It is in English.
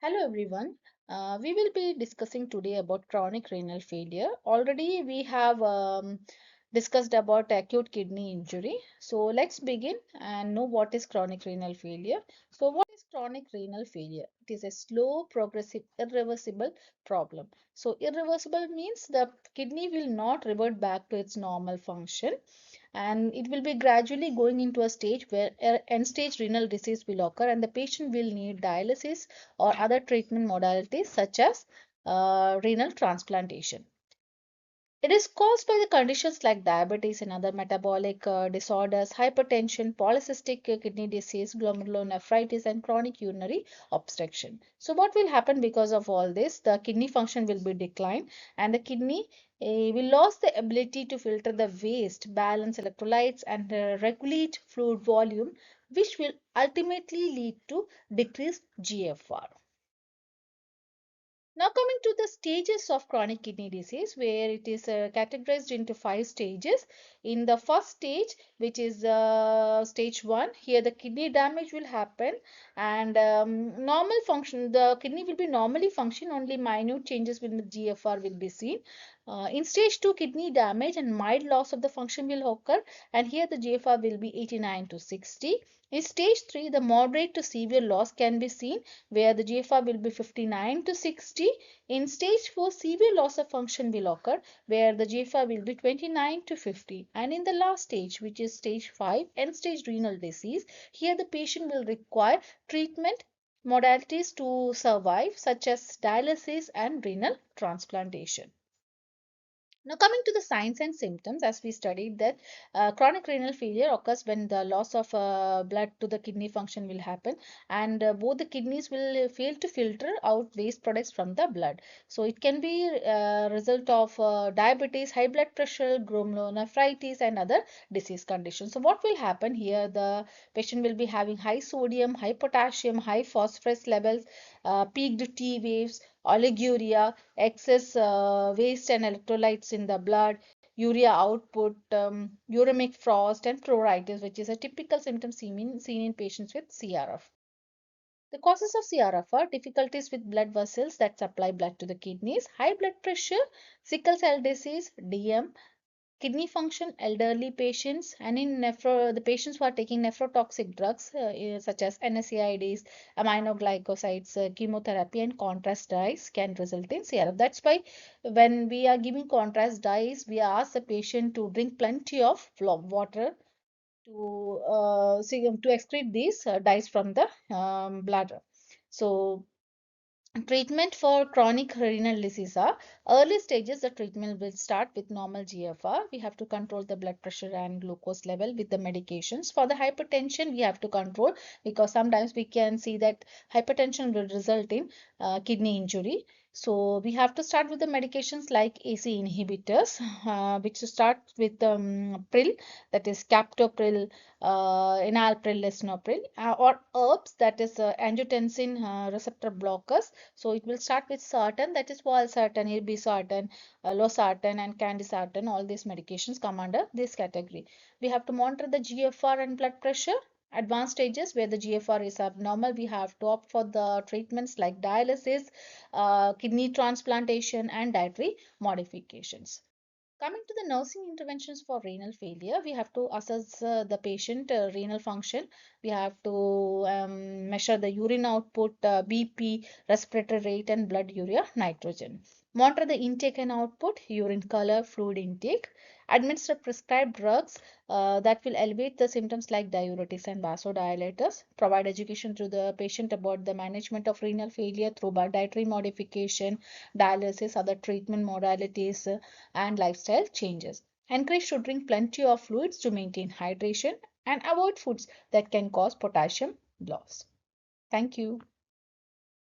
Hello everyone. We will be discussing today about chronic renal failure. Already we have discussed about acute kidney injury. So let's begin and know what is chronic renal failure. So what is chronic renal failure? It is a slow, progressive, irreversible problem. So irreversible means the kidney will not revert back to its normal function, and it will be gradually going into a stage where end stage renal disease will occur and the patient will need dialysis or other treatment modalities such as renal transplantation. It is caused by the conditions like diabetes and other metabolic disorders, hypertension, polycystic kidney disease, glomerulonephritis, and chronic urinary obstruction. So, what will happen because of all this? The kidney function will be declined, and the kidney will lose the ability to filter the waste, balance electrolytes, and regulate fluid volume, which will ultimately lead to decreased GFR. Now coming to the stages of chronic kidney disease, where it is categorized into 5 stages. In the first stage, which is stage 1, here the kidney damage will happen and normal function, the kidney will be normally function, only minute changes in the GFR will be seen. In stage 2, kidney damage and mild loss of the function will occur, and here the GFR will be 89 to 60. In stage 3, the moderate to severe loss can be seen, where the GFR will be 59 to 60. In stage 4, severe loss of function will occur, where the GFR will be 29 to 50. And in the last stage, which is stage 5, end stage renal disease, here the patient will require treatment modalities to survive, such as dialysis and renal transplantation. Now, coming to the signs and symptoms, as we studied that chronic renal failure occurs when the loss of blood to the kidney function will happen, and both the kidneys will fail to filter out waste products from the blood. So, it can be a result of diabetes, high blood pressure, glomerulonephritis, and other disease conditions. So, what will happen here? The patient will be having high sodium, high potassium, high phosphorus levels, peaked T waves, oliguria, excess waste and electrolytes in the blood, urea output, uremic frost, and pruritus, which is a typical symptom seen in patients with CRF. The causes of CRF are difficulties with blood vessels that supply blood to the kidneys, high blood pressure, sickle cell disease, DM, kidney function, elderly patients, and in the patients who are taking nephrotoxic drugs such as NSAIDs, aminoglycosides, chemotherapy, and contrast dyes can result in CRF. That's why when we are giving contrast dyes, we ask the patient to drink plenty of water to excrete these dyes from the bladder. So treatment for chronic renal disease are early stages. The treatment will start with normal GFR. We have to control the blood pressure and glucose level with the medications. For the hypertension, we have to control, because sometimes we can see that hypertension will result in kidney injury. So we have to start with the medications like AC inhibitors, which start with pril, that is captopril, enalapril, lisinopril, or herbs, that is angiotensin receptor blockers. So it will start with sartan, that is valsartan, irbesartan, losartan, and candesartan. All these medications come under this category. We have to monitor the GFR and blood pressure. Advanced stages where the GFR is abnormal, we have to opt for the treatments like dialysis, kidney transplantation, and dietary modifications. Coming to the nursing interventions for renal failure, we have to assess the patient renal function. We have to measure the urine output, BP, respiratory rate, and blood urea nitrogen. Monitor the intake and output, urine color, fluid intake. Administer prescribed drugs that will elevate the symptoms like diuretics and vasodilators. Provide education to the patient about the management of renal failure through dietary modification, dialysis, other treatment modalities, and lifestyle changes. Encourage to drink plenty of fluids to maintain hydration and avoid foods that can cause potassium loss. Thank you.